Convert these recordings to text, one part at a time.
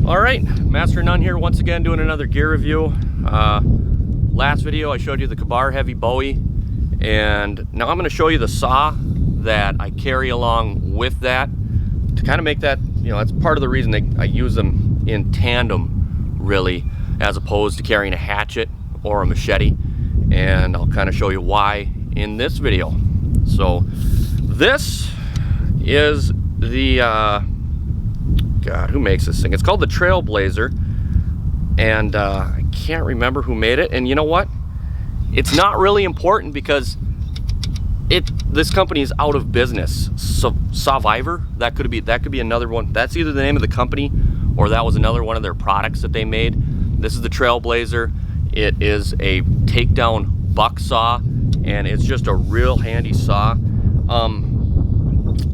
All right, Master None here once again doing another gear review. Last video I showed you the Kabar Heavy Bowie, and now I'm going to show you the saw that I carry along with that to kind of make that, you know, that's part of the reason I use them in tandem really, as opposed to carrying a hatchet or a machete, and I'll kind of show you why in this video. So this is the God, who makes this thing? It's called the Trailblazer, and I can't remember who made it. And you know what? It's not really important because this company is out of business. So Survivor, that could be another one. That's either the name of the company or that was another one of their products that they made. This is the Trailblazer. It is a takedown bucksaw, and it's just a real handy saw.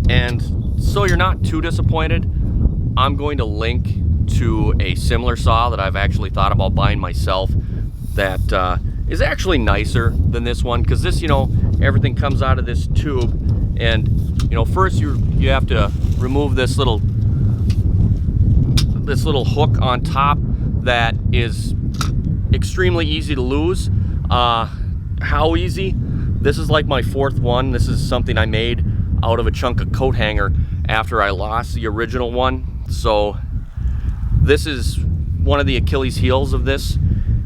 And so you're not too disappointed. I'm going to link to a similar saw that I've actually thought about buying myself that is actually nicer than this one, because this, you know, everything comes out of this tube, and you know, first you have to remove this little hook on top that is extremely easy to lose. How easy? This is like my fourth one. This is something I made out of a chunk of coat hanger after I lost the original one. So this is one of the Achilles heels of this,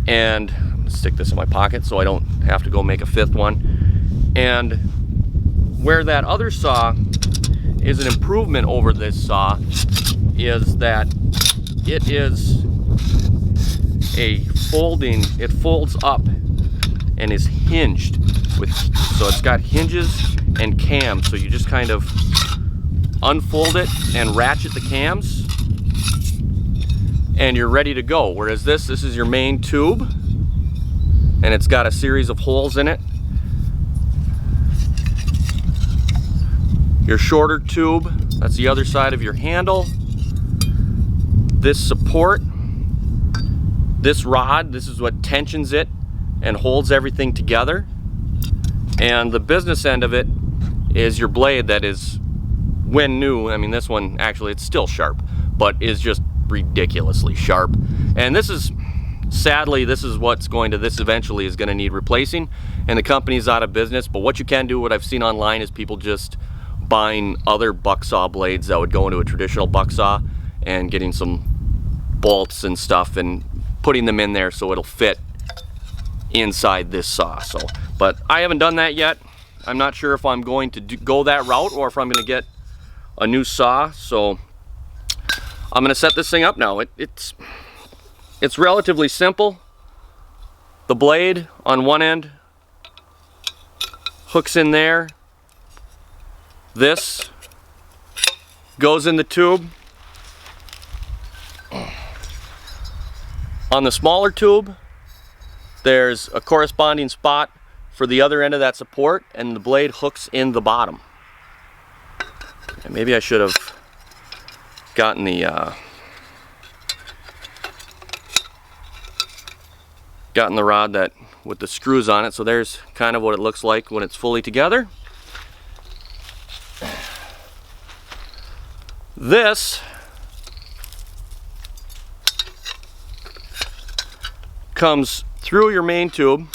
and I'm gonna stick this in my pocket so I don't have to go make a fifth one. And where that other saw is an improvement over this saw is that it is a it folds up and is hinged with, so it's got hinges and cams, so you just kind of unfold it and ratchet the cams and you're ready to go. Whereas this is your main tube, and it's got a series of holes in it. Your shorter tube, that's the other side of your handle. This support, this rod, this is what tensions it and holds everything together. And the business end of it is your blade that is, when new, I mean this one actually it's still sharp, but is just ridiculously sharp. And this is, sadly, this eventually is going to need replacing, and the company's out of business. But what you can do, what I've seen online, is people just buying other bucksaw blades that would go into a traditional bucksaw and getting some bolts and stuff and putting them in there so it'll fit inside this saw. So, but I haven't done that yet. I'm not sure if I'm going to go that route or if I'm going to get a new saw. So I'm going to set this thing up now. It's relatively simple. The blade on one end hooks in there. This goes in the tube. On the smaller tube, there's a corresponding spot for the other end of that support, and the blade hooks in the bottom. And maybe I should have gotten the rod that with the screws on it. So there's kind of what it looks like when it's fully together. This comes through your main tube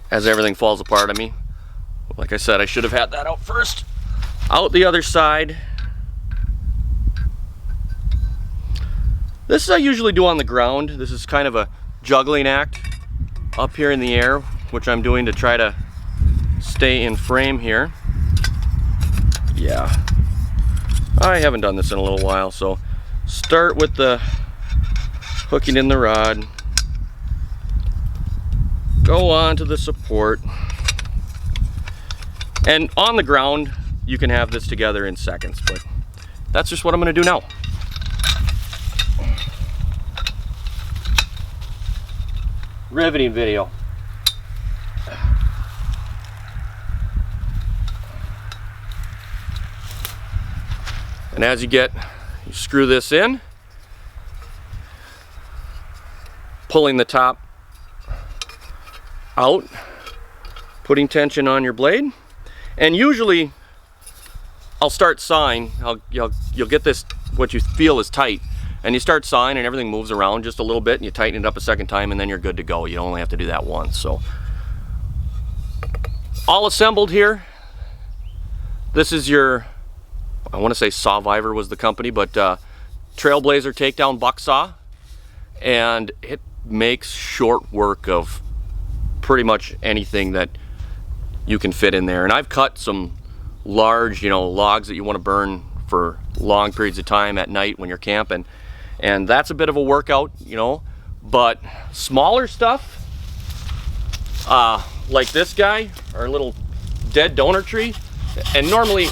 as everything falls apart on me. Like I said, I should have had that out first. Out the other side. This I usually do on the ground. This is kind of a juggling act up here in the air, which I'm doing to try to stay in frame here. Yeah, I haven't done this in a little while, so start with the hooking in the rod, go on to the support, and on the ground you can have this together in seconds, but that's just what I'm going to do now. Riveting video. And as you screw this in, pulling the top out, putting tension on your blade, and usually I'll start sawing. You'll get this, what you feel is tight, and you start sawing and everything moves around just a little bit, and you tighten it up a second time, and then you're good to go. You only have to do that once. So all assembled here. This is your, I want to say Sawviver was the company, but Trailblazer takedown bucksaw, and it makes short work of pretty much anything that you can fit in there. And I've cut some large, logs that you want to burn for long periods of time at night when you're camping, and that's a bit of a workout, but smaller stuff like this guy, our little dead donor tree, and normally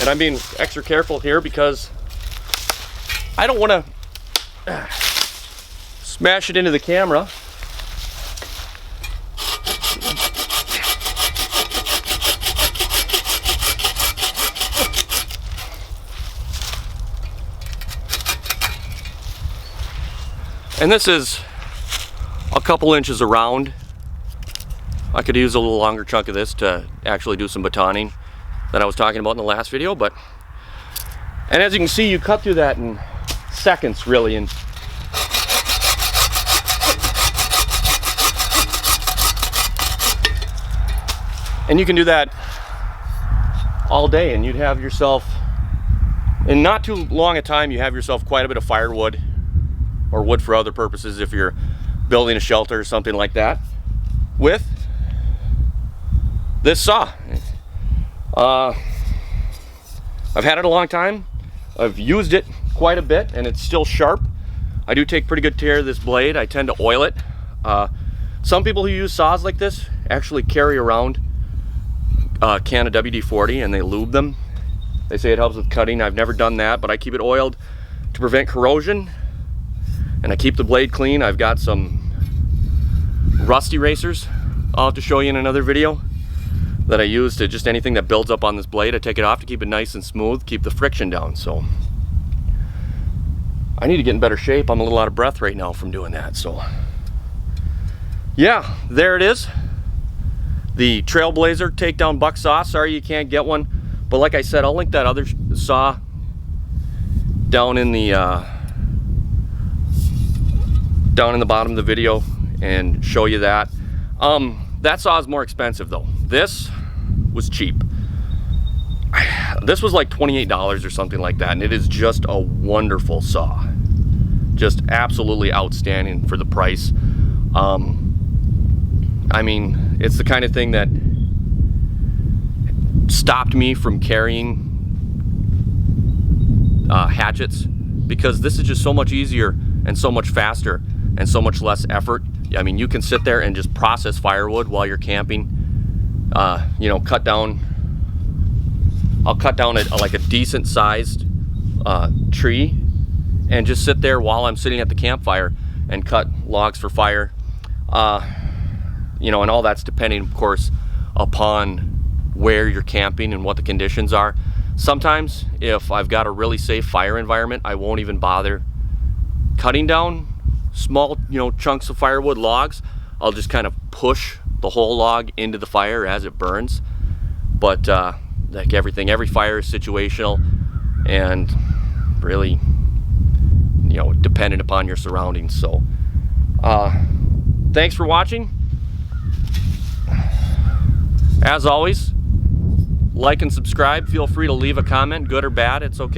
and I'm being extra careful here because I don't want to smash it into the camera. And this is a couple inches around. I could use a little longer chunk of this to actually do some batoning that I was talking about in the last video, and as you can see, you cut through that in seconds, really, and you can do that all day, and you'd have yourself, in not too long a time, you have yourself quite a bit of firewood or wood for other purposes if you're building a shelter or something like that with this saw. I've had it a long time. I've used it quite a bit, and it's still sharp. I do take pretty good care of this blade. I tend to oil it. Some people who use saws like this actually carry around a can of WD-40 and they lube them. They say it helps with cutting. I've never done that, but I keep it oiled to prevent corrosion, and I keep the blade clean. I've got some rust erasers I'll have to show you in another video that I use to just anything that builds up on this blade. I take it off to keep it nice and smooth, keep the friction down. So I need to get in better shape. I'm a little out of breath right now from doing that. So yeah, there it is, the Trailblazer takedown bucksaw. Sorry you can't get one, but like I said, I'll link that other saw down in the bottom of the video and show you that. That saw is more expensive though. This was cheap. This was like $28 or something like that, and it is just a wonderful saw. Just absolutely outstanding for the price. I mean, it's the kind of thing that stopped me from carrying hatchets, because this is just so much easier and so much faster and so much less effort. I mean, you can sit there and just process firewood while you're camping. Cut down. I'll cut down like a decent sized tree and just sit there while I'm sitting at the campfire and cut logs for fire. And all that's depending, of course, upon where you're camping and what the conditions are. Sometimes, if I've got a really safe fire environment, I won't even bother cutting down small, chunks of firewood, logs. I'll just kind of push the whole log into the fire as it burns. But like everything, every fire is situational and really, dependent upon your surroundings. So thanks for watching. As always, like and subscribe. Feel free to leave a comment, good or bad, it's okay.